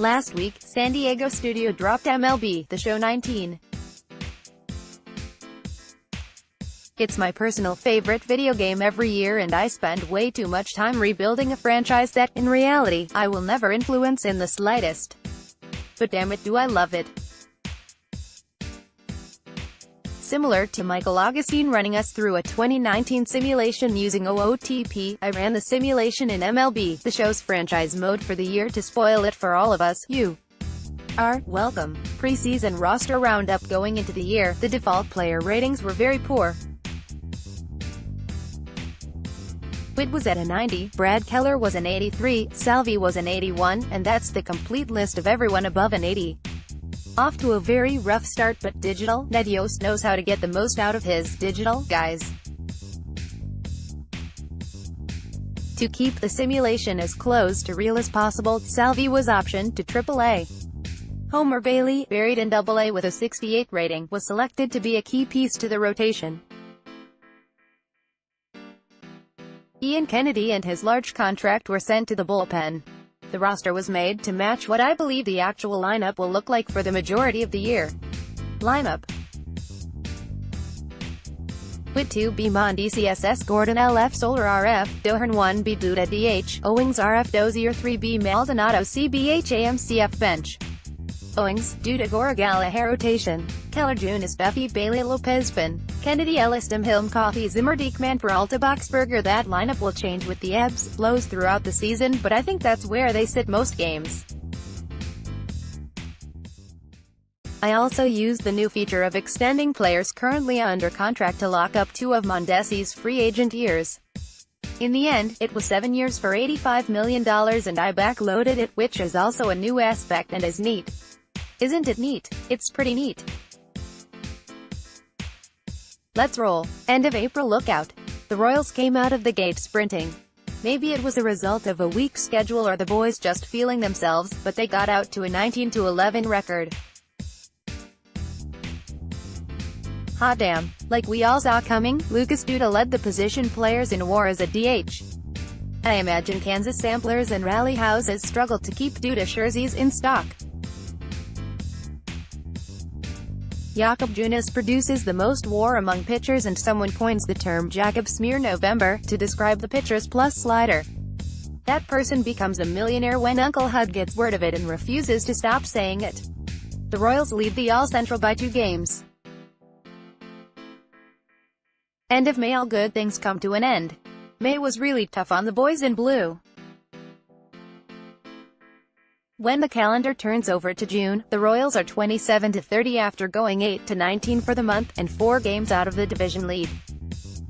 Last week, San Diego studio dropped MLB The Show 19. It's my personal favorite video game every year, and I spend way too much time rebuilding a franchise that, in reality, I will never influence in the slightest. But damn it, do I love it. Similar to Michael Augustine running us through a 2019 simulation using OOTP, I ran the simulation in MLB The Show's franchise mode for the year to spoil it for all of us. You are welcome. Preseason roster roundup going into the year, the default player ratings were very poor. Witt was at a 90, Brad Keller was an 83, Salvi was an 81, and that's the complete list of everyone above an 80. Off to a very rough start, but Digital Ned Yost knows how to get the most out of his digital guys. To keep the simulation as close to real as possible, Salvi was optioned to AAA. Homer Bailey, buried in AA with a 68 rating, was selected to be a key piece to the rotation. Ian Kennedy and his large contract were sent to the bullpen. The roster was made to match what I believe the actual lineup will look like for the majority of the year. Lineup: Witt 2B Mon DCSS Gordon LF Solar RF Dohern 1B Duda DH Owings RF Dozier 3B Maldonado CBH AMCF Bench Owings, Duda Goragala Hair Rotation Keller Junis Buffy Bailey Lopez Bin Kennedy Ellis Hilm Coffee Zimmer Diekman Peralta Boxberger. That lineup will change with the ebbs, flows throughout the season, but I think that's where they sit most games. I also used the new feature of extending players currently under contract to lock up 2 of Mondesi's free agent years. In the end, it was 7 years for $85 million, and I backloaded it, which is also a new aspect and is neat. Isn't it neat? It's pretty neat. Let's roll. End of April lookout. The Royals came out of the gate sprinting. Maybe it was a result of a weak schedule or the boys just feeling themselves, but they got out to a 19-11 record. Hot damn. Like we all saw coming, Lucas Duda led the position players in WAR as a DH. I imagine Kansas samplers and rally houses struggled to keep Duda jerseys in stock. Jakob Junis produces the most WAR among pitchers, and someone coins the term Jakob Smear November to describe the pitcher's plus slider. That person becomes a millionaire when Uncle Hud gets word of it and refuses to stop saying it. The Royals lead the All Central by 2 games. End of May. All good things come to an end. May was really tough on the boys in blue. When the calendar turns over to June, the Royals are 27-30 after going 8-19 for the month, and 4 games out of the division lead.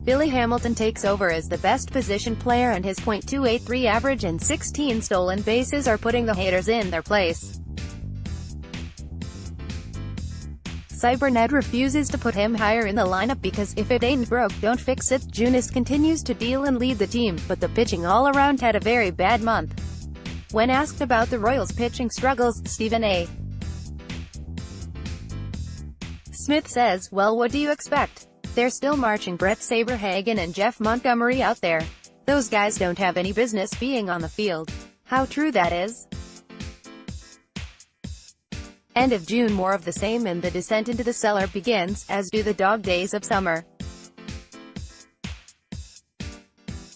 Billy Hamilton takes over as the best position player, and his .283 average and 16 stolen bases are putting the haters in their place. Cybernet refuses to put him higher in the lineup because if it ain't broke, don't fix it. Junis continues to deal and lead the team, but the pitching all around had a very bad month. When asked about the Royals' pitching struggles, Stephen A. Smith says, well, what do you expect? They're still marching Brett Saberhagen and Jeff Montgomery out there. Those guys don't have any business being on the field. How true that is. End of June. More of the same, and the descent into the cellar begins, as do the dog days of summer.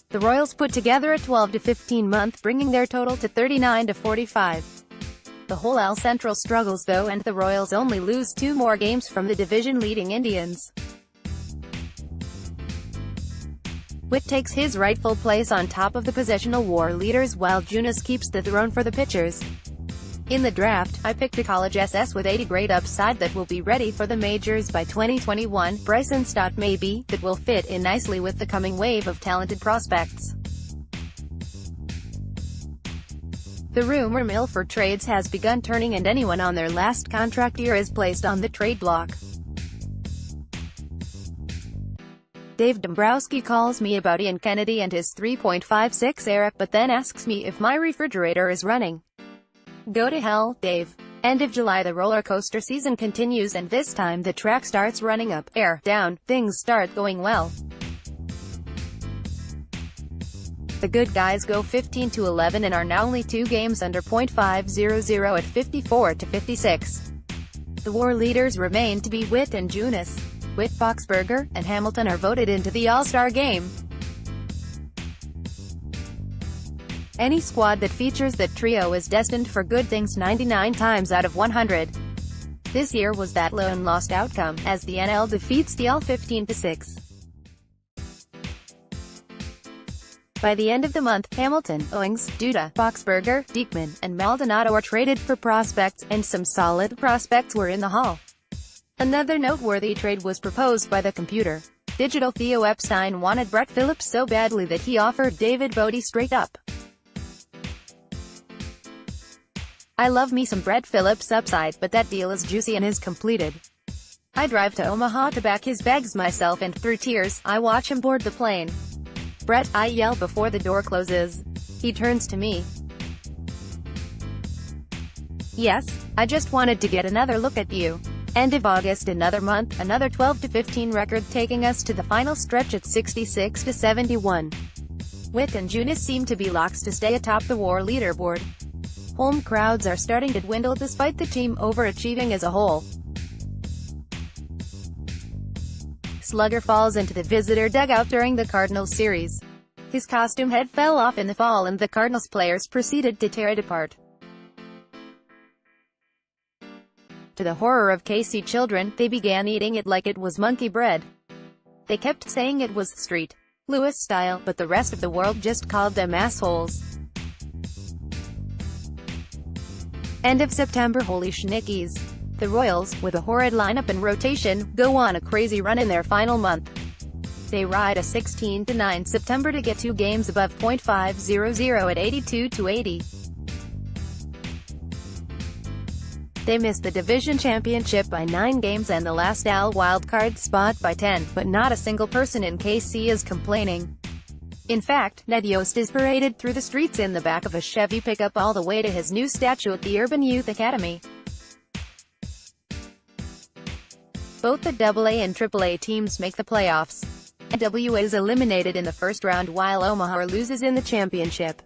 The Royals put together a 12-15 month, bringing their total to 39-45. The whole AL Central struggles though, and the Royals only lose 2 more games from the division-leading Indians. Witt takes his rightful place on top of the positional WAR leaders, while Junis keeps the throne for the pitchers. In the draft, I picked a college SS with 80 grade upside that will be ready for the majors by 2021, Bryson Stott maybe, that will fit in nicely with the coming wave of talented prospects. The rumor mill for trades has begun turning, and anyone on their last contract year is placed on the trade block. Dave Dombrowski calls me about Ian Kennedy and his 3.56 ERA, but then asks me if my refrigerator is running. Go to hell, Dave. End of July. The roller coaster season continues, and this time the track starts running up, air, down, things start going well. The good guys go 15-11 and are now only 2 games under .500 at 54-56. The war leaders remain to be Witt and Junis. Witt, Boxberger, and Hamilton are voted into the All-Star game. Any squad that features that trio is destined for good things 99 times out of 100. This year was that lone lost outcome, as the NL defeats the AL 15-6. By the end of the month, Hamilton, Owings, Duda, Boxberger, Diekman, and Maldonado are traded for prospects, and some solid prospects were in the haul. Another noteworthy trade was proposed by the computer. Digital Theo Epstein wanted Brett Phillips so badly that he offered David Bodie straight up. I love me some Brett Phillips upside, but that deal is juicy and is completed. I drive to Omaha to pack his bags myself and through tears, I watch him board the plane. Brett, I yell before the door closes. He turns to me. Yes, I just wanted to get another look at you. End of August, another month, another 12-15 record taking us to the final stretch at 66-71. Witt and Junis seem to be locks to stay atop the WAR leaderboard. Home crowds are starting to dwindle despite the team overachieving as a whole. Slugger falls into the visitor dugout during the Cardinals series. His costume head fell off in the fall and the Cardinals players proceeded to tear it apart. To the horror of KC children, they began eating it like it was monkey bread. They kept saying it was Street Louis style, but the rest of the world just called them assholes. End of September. Holy schnickies. The Royals, with a horrid lineup and rotation, go on a crazy run in their final month. They ride a 16-9 September to get 2 games above .500 at 82-80. They missed the division championship by 9 games and the last AL wildcard spot by 10, but not a single person in KC is complaining. In fact, Ned Yost is paraded through the streets in the back of a Chevy pickup all the way to his new statue at the Urban Youth Academy. Both the AA and AAA teams make the playoffs. NWA is eliminated in the first round while Omaha loses in the championship.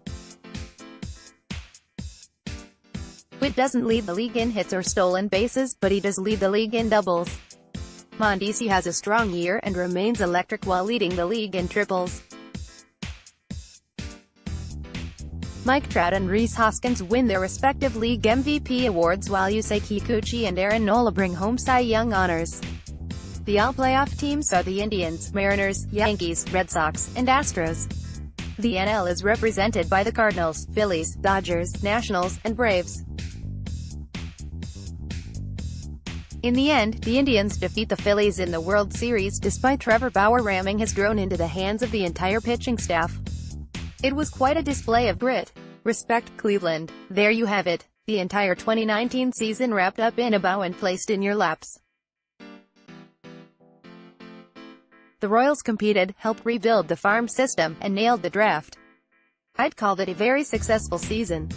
Witt doesn't lead the league in hits or stolen bases, but he does lead the league in doubles. Mondesi has a strong year and remains electric while leading the league in triples. Mike Trout and Rhys Hoskins win their respective league MVP awards while Yusei Kikuchi and Aaron Nola bring home Cy Young honors. The all-playoff teams are the Indians, Mariners, Yankees, Red Sox, and Astros. The NL is represented by the Cardinals, Phillies, Dodgers, Nationals, and Braves. In the end, the Indians defeat the Phillies in the World Series despite Trevor Bauer ramming has grown into the hands of the entire pitching staff. It was quite a display of grit. Respect, Cleveland. There you have it. The entire 2019 season wrapped up in a bow and placed in your laps. The Royals competed, helped rebuild the farm system, and nailed the draft. I'd call it a very successful season.